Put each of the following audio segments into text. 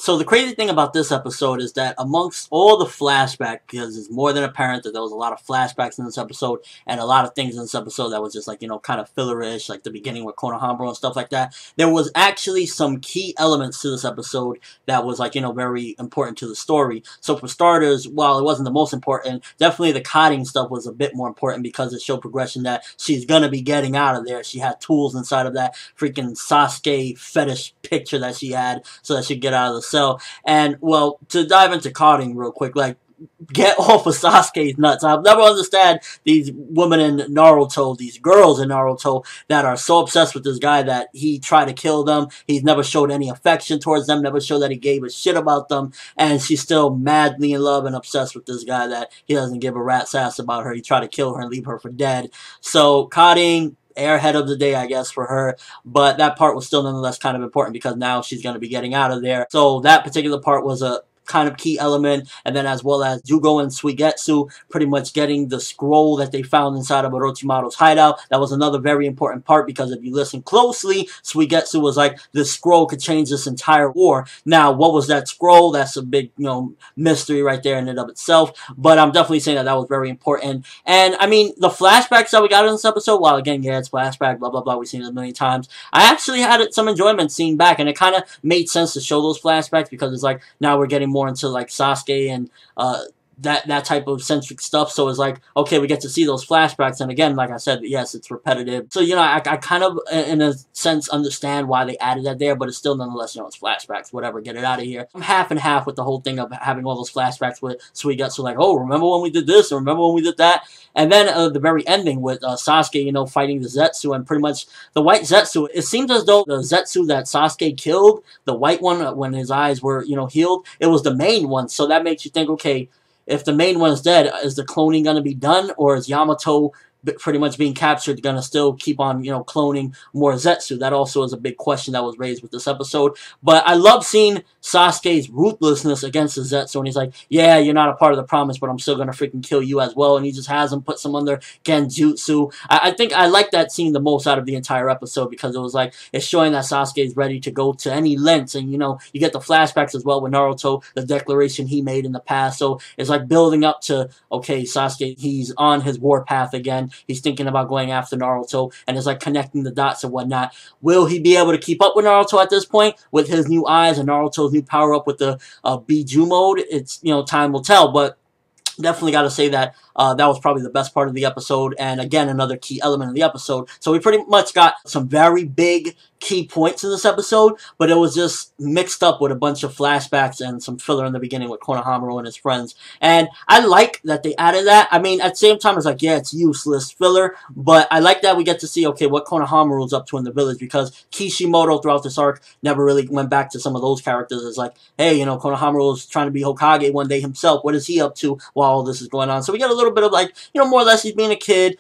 So the crazy thing about this episode is that amongst all the flashbacks, because it's more than apparent that there was a lot of flashbacks in this episode, and a lot of things in this episode that was just like, you know, kind of fillerish, like the beginning with Konohamaru and stuff like that, there was actually some key elements to this episode that was like, you know, very important to the story. So for starters, while it wasn't the most important, definitely the Karin stuff was a bit more important because it showed progression that she's gonna be getting out of there. She had tools inside of that freaking Sasuke fetish picture that she had so that she'd get out of the cell. And, well, to dive into Karin real quick, like, get off of Sasuke's nuts. I'll never understand these women in Naruto, these girls in Naruto, that are so obsessed with this guy that he tried to kill them. He's never showed any affection towards them, never showed that he gave a shit about them, and she's still madly in love and obsessed with this guy that he doesn't give a rat's ass about her. He tried to kill her and leave her for dead. So, Karin, airhead of the day, I guess, for her, but that part was still nonetheless kind of important because now she's going to be getting out of there. So that particular part was a kind of key element, and then as well as Jugo and Suigetsu pretty much getting the scroll that they found inside of Orochimaru's hideout. That was another very important part because if you listen closely, Suigetsu was like, this scroll could change this entire war. Now, what was that scroll? That's a big, you know, mystery right there in and of itself, but I'm definitely saying that that was very important. And, I mean, the flashbacks that we got in this episode, while again, yeah, it's flashback, blah, blah, blah, we've seen it a million times, I actually had some enjoyment seeing back, and it kind of made sense to show those flashbacks because it's like, now we're getting more into like Sasuke and that type of centric stuff. So it's like, okay, we get to see those flashbacks, and again, like I said, yes, it's repetitive. So, you know, I kind of, in a sense, understand why they added that there, but it's still nonetheless, you know, it's flashbacks, whatever, get it out of here. I'm half and half with the whole thing of having all those flashbacks with Suigetsu, like, oh, remember when we did this, or remember when we did that? And then the very ending with Sasuke, you know, fighting the Zetsu, and pretty much the white Zetsu, it seems as though the Zetsu that Sasuke killed, the white one, when his eyes were, you know, healed, it was the main one. So that makes you think, okay, if the main one's dead, is the cloning going to be done, or is Yamato pretty much being captured going to still keep on, you know, cloning more Zetsu? That also is a big question that was raised with this episode. But I love seeing Sasuke's ruthlessness against the Zetsu, and he's like, yeah, you're not a part of the promise, but I'm still going to freaking kill you as well, and he just has him put some under genjutsu. I think I like that scene the most out of the entire episode because it was like, it's showing that Sasuke is ready to go to any lengths, and, you know, you get the flashbacks as well with Naruto, the declaration he made in the past, so it's like building up to, okay, Sasuke, he's on his war path again. He's thinking about going after Naruto, and it's like connecting the dots and whatnot. Will he be able to keep up with Naruto at this point with his new eyes and Naruto's new power up with the Biju mode? It's, you know, time will tell, but definitely got to say that that was probably the best part of the episode, and again, another key element of the episode. So we pretty much got some very big key points in this episode, but it was just mixed up with a bunch of flashbacks and some filler in the beginning with Konohamaru and his friends. And I like that they added that. I mean, at the same time, it's like, yeah, it's useless filler, but I like that we get to see, okay, what Konohamaru's up to in the village, because Kishimoto throughout this arc never really went back to some of those characters. It's like, hey, you know, Konohamaru's trying to be Hokage one day himself. What is he up to while all this is going on? So we get a little bit of, like, you know, more or less he's being a kid,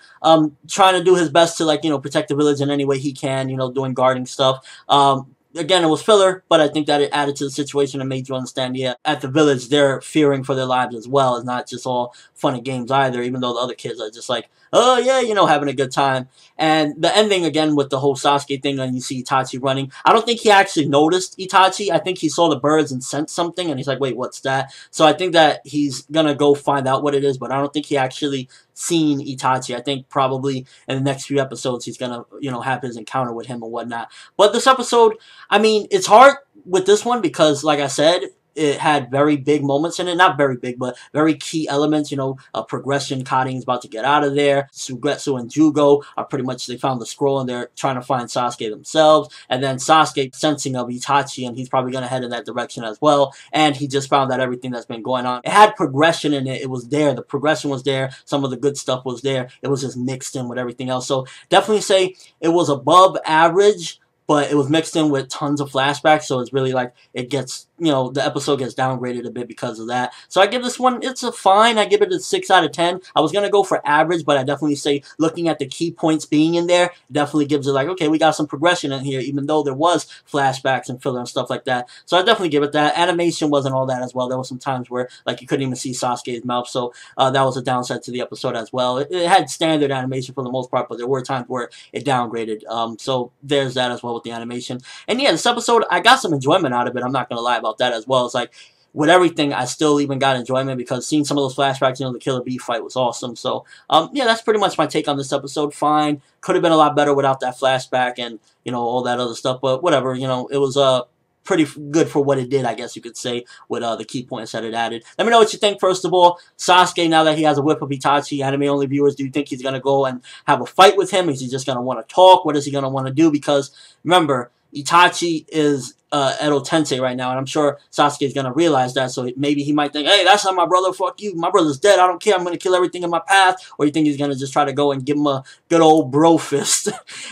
trying to do his best to, like, you know, protect the village in any way he can, you know, doing guarding stuff. Again, it was filler, but I think that it added to the situation and made you understand, yeah, at the village, they're fearing for their lives as well. It's not just all fun and games either, even though the other kids are just like, oh, yeah, you know, having a good time. And the ending, again, with the whole Sasuke thing, and you see Itachi running. I don't think he actually noticed Itachi. I think he saw the birds and sensed something, and he's like, wait, what's that? So I think that he's gonna go find out what it is, but I don't think he actually seen Itachi. I think probably in the next few episodes, he's gonna, you know, have his encounter with him and whatnot. But this episode, I mean, it's hard with this one because, like I said, it had very big moments in it. Not very big, but very key elements. You know, progression. Karin's about to get out of there. Suigetsu and Jugo are pretty much, they found the scroll and they're trying to find Sasuke themselves. And then Sasuke sensing of Itachi, and he's probably going to head in that direction as well. And he just found out everything that's been going on. It had progression in it. It was there. The progression was there. Some of the good stuff was there. It was just mixed in with everything else. So definitely say it was above average, but it was mixed in with tons of flashbacks, so it's really like, it gets, you know, the episode gets downgraded a bit because of that. So I give this one, it's a fine. I give it a 6 out of 10. I was going to go for average, but I definitely say, looking at the key points being in there, definitely gives it like, okay, we got some progression in here, even though there was flashbacks and filler and stuff like that. So I definitely give it that. Animation wasn't all that as well. There were some times where, like, you couldn't even see Sasuke's mouth, so that was a downside to the episode as well. It had standard animation for the most part, but there were times where it downgraded. So there's that as well with the animation. And yeah, this episode, I got some enjoyment out of it. I'm not going to lie about about that as well. It's like, with everything, I still even got enjoyment because seeing some of those flashbacks, the Killer Bee fight was awesome. So, yeah, that's pretty much my take on this episode. Fine. Could have been a lot better without that flashback and, all that other stuff. But whatever, it was pretty good for what it did, I guess you could say, with the key points that it added. Let me know what you think, first of all. Sasuke, now that he has a whip of Itachi, anime-only viewers, do you think he's going to go and have a fight with him? Is he just going to want to talk? What is he going to want to do? Because, remember, Itachi is Edo Tensei right now, and I'm sure Sasuke is going to realize that, so maybe he might think, hey, that's not my brother, fuck you, my brother's dead, I don't care, I'm going to kill everything in my path, or you think he's going to just try to go and give him a good old bro fist?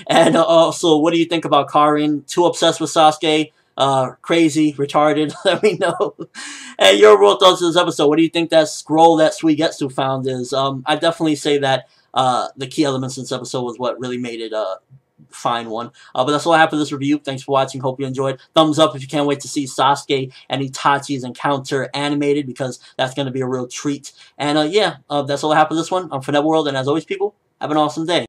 And also, what do you think about Karin? Too obsessed with Sasuke? Crazy, retarded? Let me know. And your real thoughts of this episode. What do you think that scroll that Suigetsu found is? I definitely say that the key elements in this episode was what really made it fine one. But that's all I have for this review. Thanks for watching. Hope you enjoyed. Thumbs up if you can't wait to see Sasuke and Itachi's encounter animated, because that's going to be a real treat. And yeah, that's all I have for this one. I'm ForneverWorld, and as always, people, have an awesome day.